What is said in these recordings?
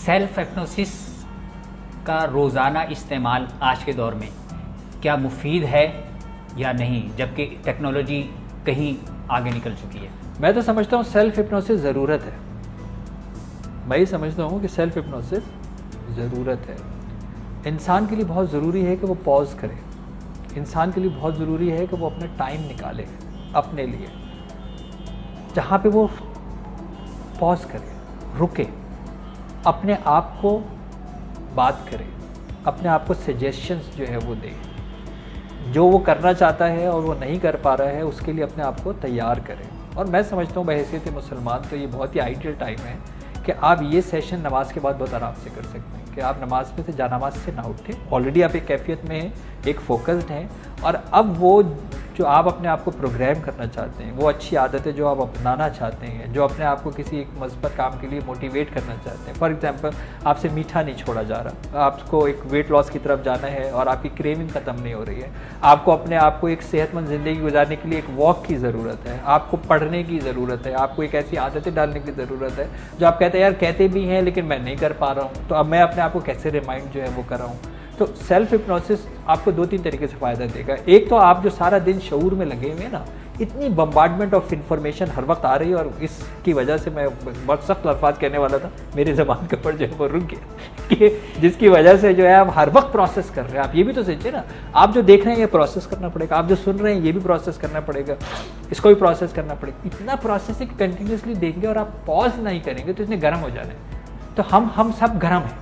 Self hypnosis का रोज़ाना इस्तेमाल आज के दौर में क्या मुफीद है या नहीं, जबकि टेक्नोलॉजी कहीं आगे निकल चुकी है? मैं तो समझता हूँ सेल्फ हिप्नोसिस ज़रूरत है। मैं ये समझता हूँ कि सेल्फ हिप्नोसिस ज़रूरत है। इंसान के लिए बहुत ज़रूरी है कि वो पॉज करे। इंसान के लिए बहुत ज़रूरी है कि वो अपना टाइम निकाले अपने लिए, जहाँ पे वो पॉज करे, रुके, अपने आप को बात करे, अपने आप को सजेशंस जो है वो दे, जो वो करना चाहता है और वो नहीं कर पा रहा है उसके लिए अपने आप को तैयार करें। और मैं समझता हूँ बहैसियत मुसलमान तो ये बहुत ही आइडियल टाइम है कि आप ये सेशन नमाज के बाद बहुत आराम से कर सकते हैं, कि आप नमाज में से जानामाज से ना उठें। ऑलरेडी आप एक कैफियत में हैं, एक फोकस्ड हैं, और अब वो जो आप अपने आप को प्रोग्राम करना चाहते हैं, वो अच्छी आदतें जो आप अपनाना चाहते हैं, जो अपने आप को किसी एक मस्बत काम के लिए मोटिवेट करना चाहते हैं। फॉर एग्जांपल, आपसे मीठा नहीं छोड़ा जा रहा, आपको एक वेट लॉस की तरफ जाना है और आपकी क्रेविंग ख़त्म नहीं हो रही है, आपको अपने आप को एक सेहतमंद ज़िंदगी गुजारने के लिए एक वॉक की ज़रूरत है, आपको पढ़ने की ज़रूरत है, आपको एक ऐसी आदतें डालने की ज़रूरत है जो आप कहते हैं यार कहते भी हैं लेकिन मैं नहीं कर पा रहा हूँ, तो अब मैं अपने आप को कैसे रिमाइंड जो है वो कर रहा हूँ। तो सेल्फ हिप्नोसिस आपको 2-3 तरीके से फ़ायदा देगा। एक तो आप जो सारा दिन शऊर में लगे हुए हैं ना, इतनी बम्बार्डमेंट ऑफ इन्फॉर्मेशन हर वक्त आ रही है, और इसकी वजह से मैं बहुत सख्त अल्फाज कहने वाला था, मेरी ज़बान के ऊपर जो है वो रुक गया कि जिसकी वजह से जो है आप हर वक्त प्रोसेस कर रहे हैं। आप ये भी तो सोचिए ना, आप जो देख रहे हैं ये प्रोसेस करना पड़ेगा, आप जो सुन रहे हैं ये भी प्रोसेस करना पड़ेगा, इसको भी प्रोसेस करना पड़ेगा। इतना प्रोसेसिंग कंटिन्यूसली देंगे और आप पॉज नहीं करेंगे तो इसने गर्म हो जाना है। तो हम सब गर्म हैं,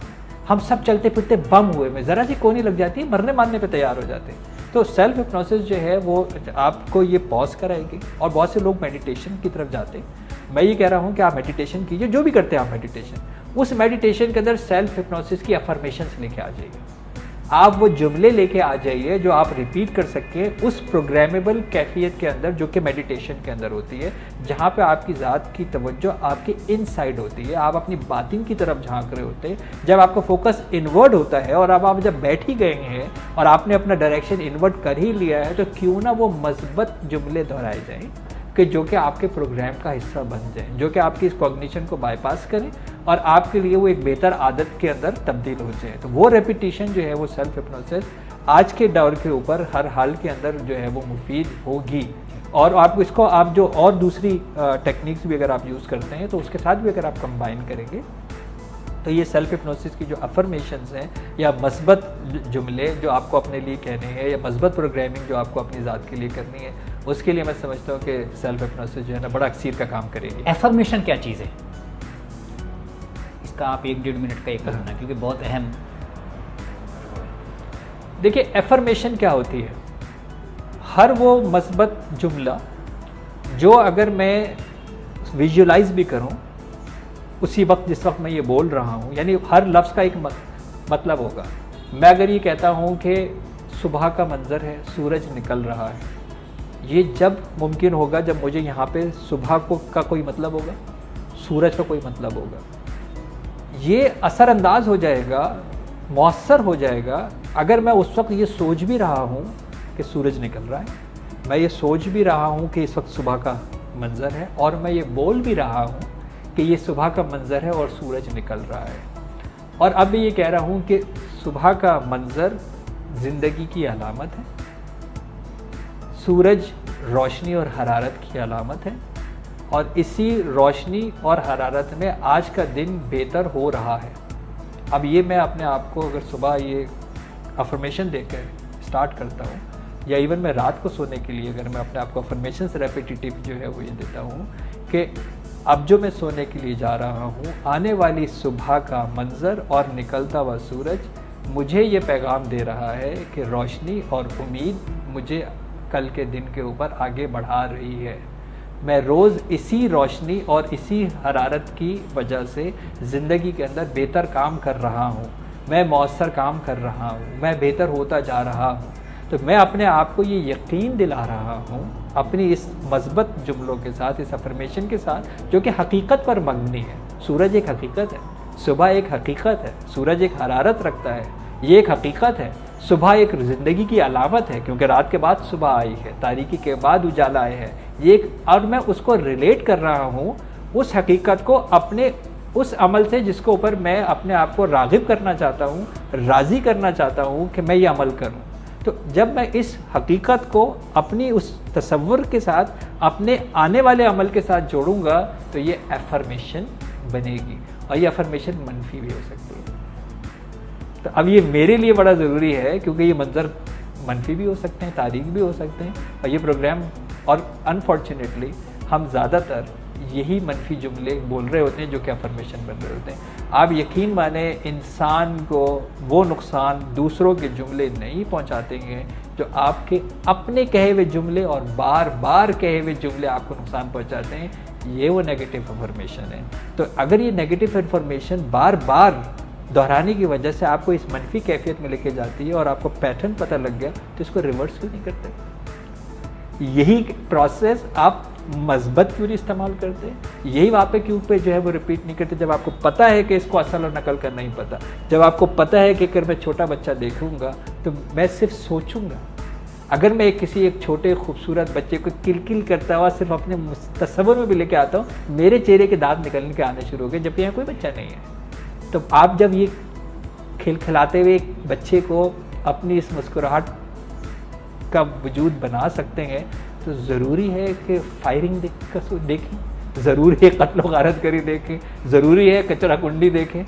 हम सब चलते फिरते बम हुए में, ज़रा सी कोनी लग जाती है मरने मारने पे तैयार हो जाते हैं। तो सेल्फ हिप्नोसिस जो है वो आपको ये पॉज कराएगी। और बहुत से लोग मेडिटेशन की तरफ जाते हैं। मैं ये कह रहा हूँ कि आप मेडिटेशन कीजिए, जो भी करते हैं आप मेडिटेशन, उस मेडिटेशन के अंदर सेल्फ हिप्नोसिस की अफर्मेशंस लेके आ जाइए। आप वो जुमले लेके आ जाइए जो आप रिपीट कर सकें उस प्रोग्रामेबल कैफियत के अंदर जो कि मेडिटेशन के अंदर होती है, जहाँ पे आपकी ज़ात की तवज्जो आपके इनसाइड होती है, आप अपनी बातिन की तरफ झांक रहे होते हैं। जब आपका फोकस इनवर्ड होता है और अब आप जब बैठ ही गए हैं और आपने अपना डायरेक्शन इनवर्ड कर ही लिया है, तो क्यों ना वो मस्बत जुमले दोहराए जाएँ कि जो कि आपके प्रोग्राम का हिस्सा बन जाए, जो कि आपकी इस कॉग्निशन को बाईपास करें और आपके लिए वो एक बेहतर आदत के अंदर तब्दील हो जाए। तो वो रेपिटेशन जो है वो सेल्फ हिप्नोसिस आज के दौर के ऊपर हर हाल के अंदर जो है वो मुफीद होगी। और आप इसको आप जो और दूसरी टेक्निक्स भी अगर आप यूज़ करते हैं तो उसके साथ भी अगर आप कंबाइन करेंगे तो ये सेल्फ हिप्नोसिस की जो अफर्मेशंस हैं या मस्बत जुमले जो आपको अपने लिए कहने हैं या मस्बत प्रोग्रामिंग जो आपको अपनी ज़ात के लिए करनी है, उसके लिए मैं समझता हूँ कि सेल्फ हिप्नोसिस जो है ना बड़ा अक्सीर का काम करेगी। एफर्मेशन क्या चीज़ है, इसका आप 1-1.5 मिनट का एक करना, क्योंकि बहुत अहम। देखिए एफर्मेशन क्या होती है, हर वो मस्बत जुमला जो अगर मैं विजुलाइज भी करूँ उसी वक्त जिस वक्त मैं ये बोल रहा हूँ, यानी हर लफ्ज़ का एक मतलब होगा। मैं अगर ये कहता हूँ कि सुबह का मंज़र है, सूरज निकल रहा है, ये जब मुमकिन होगा जब मुझे यहाँ पे सुबह का कोई मतलब होगा, सूरज का कोई मतलब होगा। ये असरअंदाज हो जाएगा, मौसर हो जाएगा अगर मैं उस वक्त ये सोच भी रहा हूँ कि सूरज निकल रहा है, मैं ये सोच भी रहा हूँ कि इस वक्त सुबह का मंज़र है, और मैं ये बोल भी रहा हूँ कि ये सुबह का मंज़र है और सूरज निकल रहा है। और अब मैं ये कह रहा हूँ कि सुबह का मंज़र ज़िंदगी की अलामत है, सूरज रोशनी और हरारत की अलामत है, और इसी रोशनी और हरारत में आज का दिन बेहतर हो रहा है। अब ये मैं अपने आप को अगर सुबह ये अफर्मेशन देकर स्टार्ट करता हूँ, या इवन मैं रात को सोने के लिए अगर मैं अपने आप को अफर्मेशन से रेपिटेटिव जो है वो ये देता हूँ कि अब जो मैं सोने के लिए जा रहा हूँ, आने वाली सुबह का मंज़र और निकलता हुआ सूरज मुझे ये पैगाम दे रहा है कि रोशनी और उम्मीद मुझे कल के दिन के ऊपर आगे बढ़ा रही है। मैं रोज़ इसी रोशनी और इसी हरारत की वजह से ज़िंदगी के अंदर बेहतर काम कर रहा हूँ, मैं मौसर काम कर रहा हूँ, मैं बेहतर होता जा रहा हूँ। तो मैं अपने आप को ये यकीन दिला रहा हूँ अपनी इस मस्बत जुमलों के साथ, इस अफर्मेशन के साथ, जो कि हकीकत पर मबनी है। सूरज एक हकीकत है, सुबह एक हकीकत है, सूरज एक हरारत रखता है, ये एक हकीकत है। सुबह एक ज़िंदगी की अलामत है क्योंकि रात के बाद सुबह आई है, तारीकी के बाद उजाला आए है, ये एक, और मैं उसको रिलेट कर रहा हूँ उस हकीकत को अपने उस अमल से जिसको ऊपर मैं अपने आप को राग़िब करना चाहता हूँ, राज़ी करना चाहता हूँ कि मैं ये अमल करूँ। तो जब मैं इस हकीकत को अपनी उस तसव्वुर के साथ अपने आने वाले अमल के साथ जोड़ूंगा तो ये अफर्मेशन बनेगी, और ये अफर्मेशन मनफी भी हो सकती है। तो अब ये मेरे लिए बड़ा ज़रूरी है क्योंकि ये मंजर मनफी भी हो सकते हैं, तारीख भी हो सकते हैं, और ये प्रोग्राम, और अनफॉर्चुनेटली हम ज़्यादातर यही मनफी जुमले बोल रहे होते हैं जो कि अफर्मेशन बन रहे होते हैं। आप यकीन माने इंसान को वो नुकसान दूसरों के जुमले नहीं पहुंचाते हैं जो आपके अपने कहे हुए जुमले और बार बार कहे हुए जुमले आपको नुकसान पहुंचाते हैं, ये वो नेगेटिव इन्फॉर्मेशन है। तो अगर ये नेगेटिव इन्फॉर्मेशन बार बार दोहराने की वजह से आपको इस मनफी कैफियत में लेके जाती है और आपको पैटर्न पता लग गया, तो इसको रिवर्स क्यों नहीं करते? यही प्रोसेस आप मस्बत क्यों नहीं इस्तेमाल करते? यही वहाँ पे क्यों पे जो है वो रिपीट नहीं करते? जब आपको पता है कि इसको असल और नकल करना ही पता, जब आपको पता है कि अगर मैं छोटा बच्चा देखूंगा तो मैं सिर्फ सोचूंगा, अगर मैं किसी एक छोटे खूबसूरत बच्चे को किलकिल करता हुआ सिर्फ अपने तस्वुर में भी लेके आता हूँ, मेरे चेहरे के दांत निकलने के आने शुरू हो गए, जबकि यहाँ कोई बच्चा नहीं है। तो आप जब ये खिलखिलाते हुए एक बच्चे को अपनी इस मुस्कुराहट का वजूद बना सकते हैं, तो ज़रूरी है कि फायरिंग देखें, ज़रूरी है कत्ल गारत करी देखें, ज़रूरी है कचरा कुंडी देखें।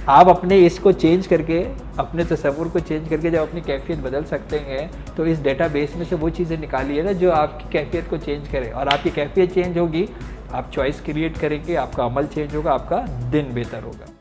आप अपने इसको चेंज करके, अपने तस्वुर को चेंज करके जब अपनी कैफियत बदल सकते हैं, तो इस डेटाबेस में से वो चीज़ें निकालिए ना जो आपकी कैफियत को चेंज करे, और आपकी कैफियत चेंज होगी, आप चॉइस क्रिएट करेंगे, आपका अमल चेंज होगा, आपका दिन बेहतर होगा।